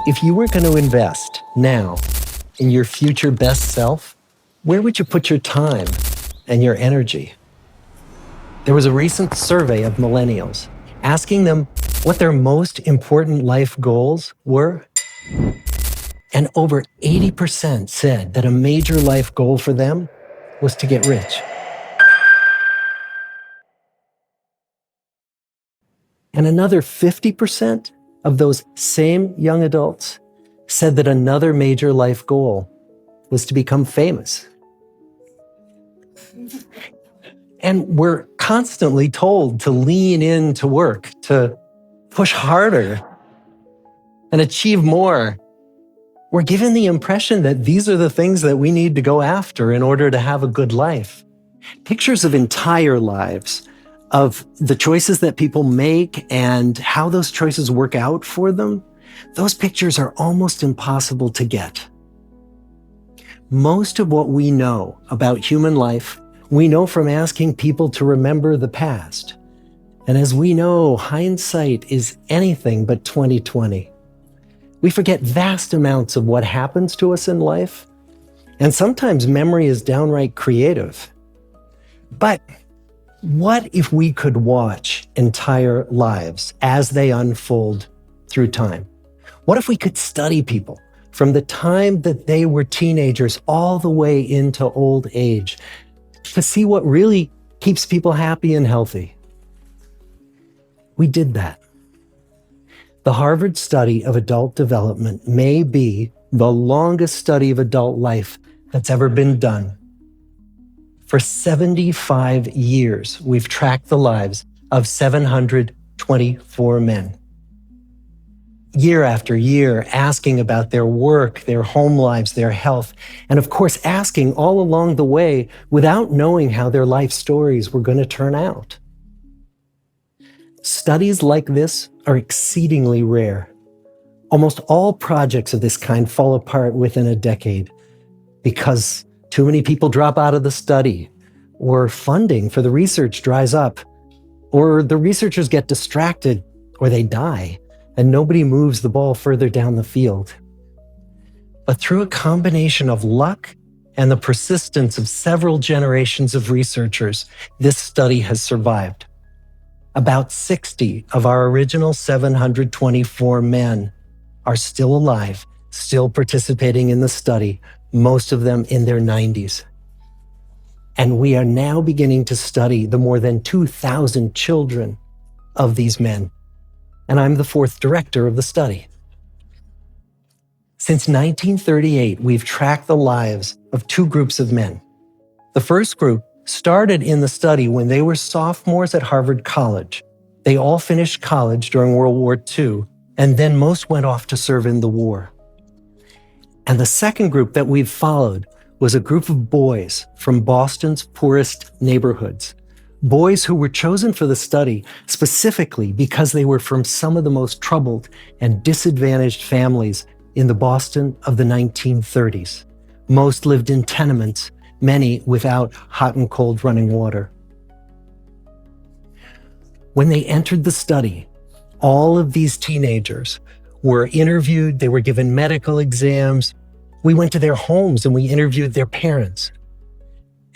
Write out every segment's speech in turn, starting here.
If you were going to invest now in your future best self, where would you put your time and your energy? There was a recent survey of millennials asking them what their most important life goals were. And over 80% said that a major life goal for them was to get rich. And another 50% of those same young adults said that another major life goal was to become famous. And we're constantly told to lean into work, to push harder and achieve more. We're given the impression that these are the things that we need to go after in order to have a good life. Pictures of entire lives, of the choices that people make and how those choices work out for them, those pictures are almost impossible to get. Most of what we know about human life, we know from asking people to remember the past. And as we know, hindsight is anything but 20/20. We forget vast amounts of what happens to us in life, and sometimes memory is downright creative. But what if we could watch entire lives as they unfold through time? What if we could study people from the time that they were teenagers all the way into old age to see what really keeps people happy and healthy? We did that. The Harvard study of adult development may be the longest study of adult life that's ever been done. For 75 years, we've tracked the lives of 724 men. Year after year, asking about their work, their home lives, their health, and of course, asking all along the way without knowing how their life stories were going to turn out. Studies like this are exceedingly rare. Almost all projects of this kind fall apart within a decade because too many people drop out of the study, or funding for the research dries up, or the researchers get distracted, or they die, and nobody moves the ball further down the field. But through a combination of luck and the persistence of several generations of researchers, this study has survived. About 60 of our original 724 men are still alive, still participating in the study, most of them in their 90s. And we are now beginning to study the more than 2,000 children of these men. And I'm the fourth director of the study. Since 1938, we've tracked the lives of two groups of men. The first group started in the study when they were sophomores at Harvard College. They all finished college during World War II, and then most went off to serve in the war. And the second group that we've followed was a group of boys from Boston's poorest neighborhoods. Boys who were chosen for the study specifically because they were from some of the most troubled and disadvantaged families in the Boston of the 1930s. Most lived in tenements, many without hot and cold running water. When they entered the study, all of these teenagers were interviewed, they were given medical exams. We went to their homes and we interviewed their parents.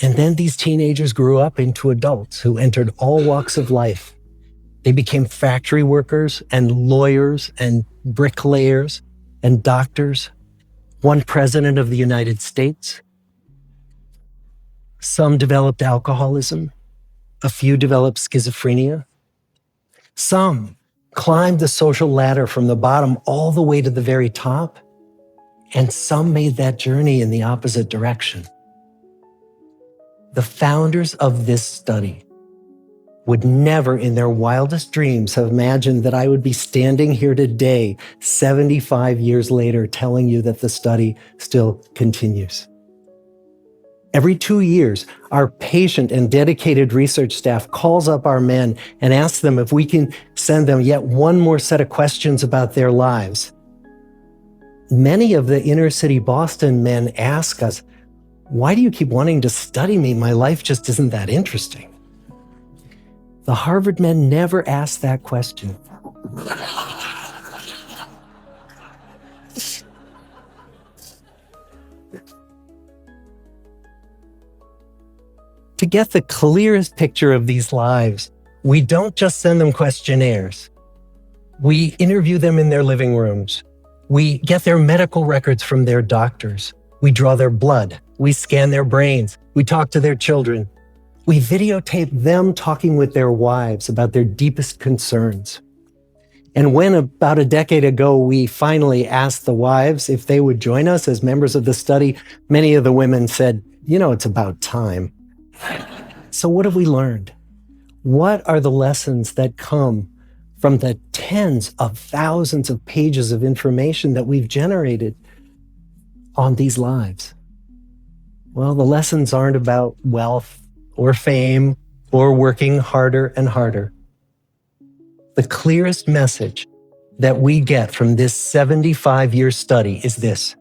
And then these teenagers grew up into adults who entered all walks of life. They became factory workers and lawyers and bricklayers and doctors, one president of the United States. Some developed alcoholism. A few developed schizophrenia. Some climbed the social ladder from the bottom all the way to the very top. And some made that journey in the opposite direction. The founders of this study would never in their wildest dreams have imagined that I would be standing here today, 75 years later, telling you that the study still continues. Every 2 years, our patient and dedicated research staff calls up our men and asks them if we can send them yet one more set of questions about their lives. Many of the inner city Boston men ask us, "Why do you keep wanting to study me? My life just isn't that interesting." The Harvard men never asked that question. To get the clearest picture of these lives, we don't just send them questionnaires. We interview them in their living rooms. We get their medical records from their doctors. We draw their blood. We scan their brains. We talk to their children. We videotape them talking with their wives about their deepest concerns. And when about a decade ago, we finally asked the wives if they would join us as members of the study, many of the women said, it's about time. So what have we learned? What are the lessons that come from the tens of thousands of pages of information that we've generated on these lives? Well, the lessons aren't about wealth or fame or working harder and harder. The clearest message that we get from this 75-year study is this: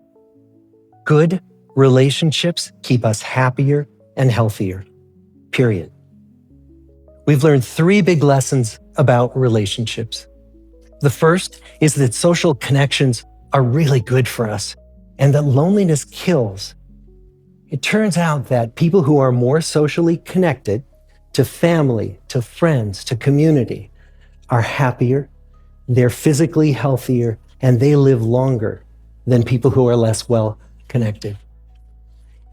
good relationships keep us happier and healthier, period. We've learned 3 big lessons about relationships. The first is that social connections are really good for us and that loneliness kills. It turns out that people who are more socially connected to family, to friends, to community are happier, they're physically healthier, and they live longer than people who are less well connected.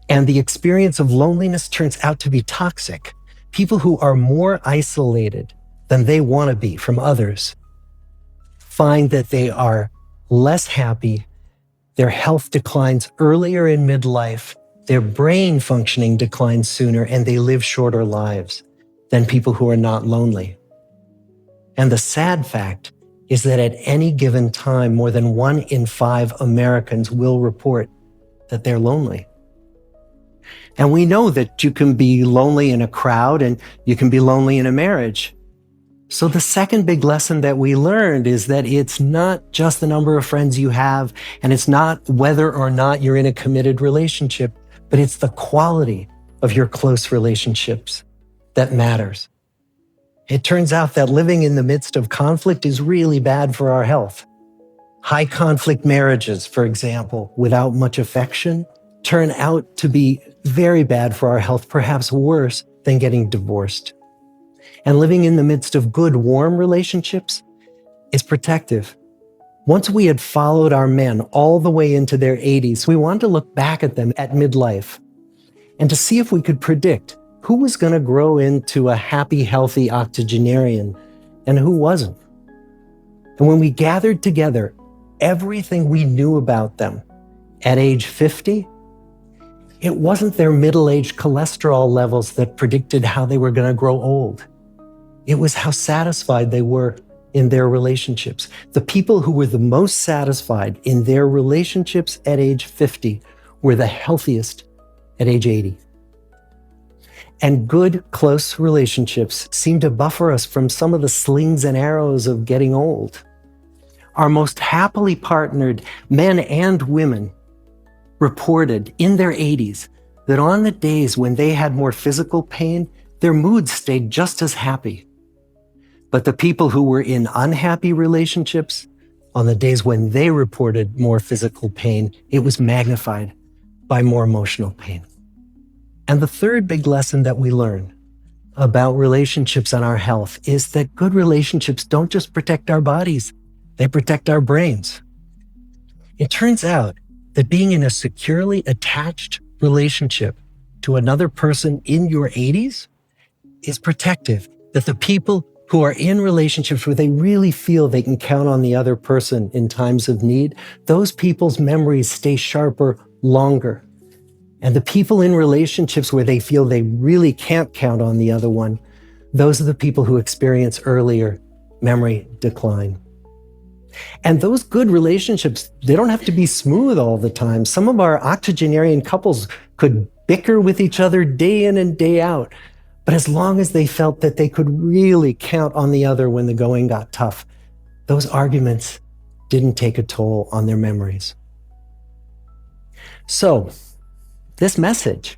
And the experience of loneliness turns out to be toxic. People who are more isolated than they want to be from others find that they are less happy, their health declines earlier in midlife, their brain functioning declines sooner, and they live shorter lives than people who are not lonely. And the sad fact is that at any given time, more than 1 in 5 Americans will report that they're lonely. And we know that you can be lonely in a crowd and you can be lonely in a marriage. So the second big lesson that we learned is that it's not just the number of friends you have, and it's not whether or not you're in a committed relationship, but it's the quality of your close relationships that matters. It turns out that living in the midst of conflict is really bad for our health. High conflict marriages, for example, without much affection, turn out to be very bad for our health, perhaps worse than getting divorced. And living in the midst of good, warm relationships is protective. Once we had followed our men all the way into their 80s, we wanted to look back at them at midlife and to see if we could predict who was going to grow into a happy, healthy octogenarian and who wasn't. And when we gathered together everything we knew about them at age 50, it wasn't their middle-aged cholesterol levels that predicted how they were going to grow old. It was how satisfied they were in their relationships. The people who were the most satisfied in their relationships at age 50 were the healthiest at age 80. And good, close relationships seem to buffer us from some of the slings and arrows of getting old. Our most happily partnered men and women reported in their 80s that on the days when they had more physical pain, their moods stayed just as happy. But the people who were in unhappy relationships, on the days when they reported more physical pain, it was magnified by more emotional pain. And the third big lesson that we learn about relationships and our health is that good relationships don't just protect our bodies, they protect our brains. It turns out that being in a securely attached relationship to another person in your 80s is protective, that the people who are in relationships where they really feel they can count on the other person in times of need, those people's memories stay sharper longer. And the people in relationships where they feel they really can't count on the other one, those are the people who experience earlier memory decline. And those good relationships, they don't have to be smooth all the time. Some of our octogenarian couples could bicker with each other day in and day out. But as long as they felt that they could really count on the other when the going got tough, those arguments didn't take a toll on their memories. So, this message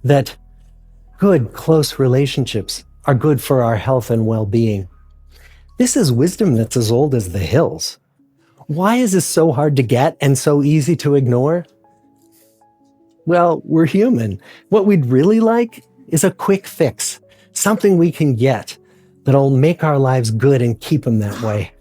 that good, close relationships are good for our health and well-being, this is wisdom that's as old as the hills. Why is this so hard to get and so easy to ignore? Well, we're human. What we'd really like is a quick fix, something we can get that'll make our lives good and keep them that way.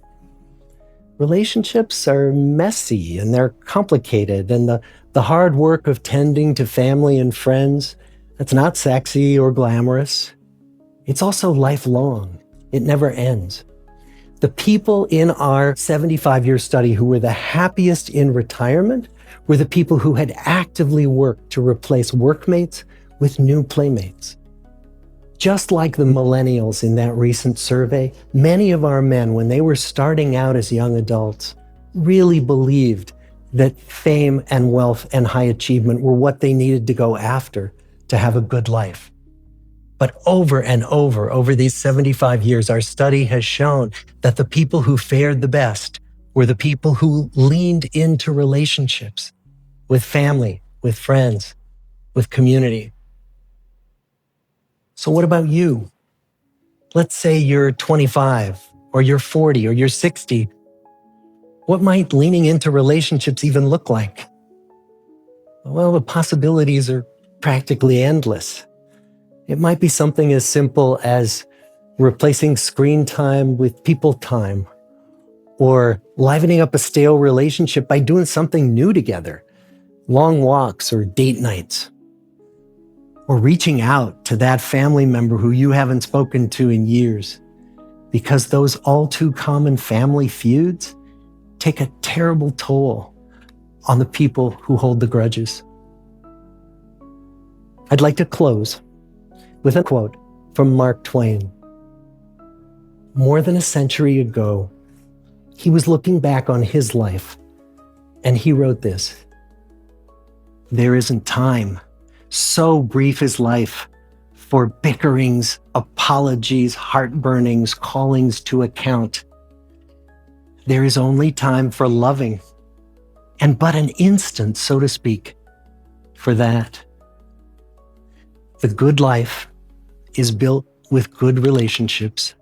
Relationships are messy and they're complicated, and the hard work of tending to family and friends, that's not sexy or glamorous. It's also lifelong. It never ends. The people in our 75-year study who were the happiest in retirement were the people who had actively worked to replace workmates with new playmates. Just like the millennials in that recent survey, many of our men, when they were starting out as young adults, really believed that fame and wealth and high achievement were what they needed to go after to have a good life. But over and over these 75 years, our study has shown that the people who fared the best were the people who leaned into relationships with family, with friends, with community. So what about you? Let's say you're 25, or you're 40, or you're 60. What might leaning into relationships even look like? Well, the possibilities are practically endless. It might be something as simple as replacing screen time with people time, or livening up a stale relationship by doing something new together, long walks or date nights, or reaching out to that family member who you haven't spoken to in years, because those all too common family feuds take a terrible toll on the people who hold the grudges. I'd like to close with a quote from Mark Twain. More than a century ago, he was looking back on his life, and he wrote this: "There isn't time, so brief is life, for bickerings, apologies, heartburnings, callings to account. There is only time for loving, and but an instant, so to speak, for that. The good life is built with good relationships,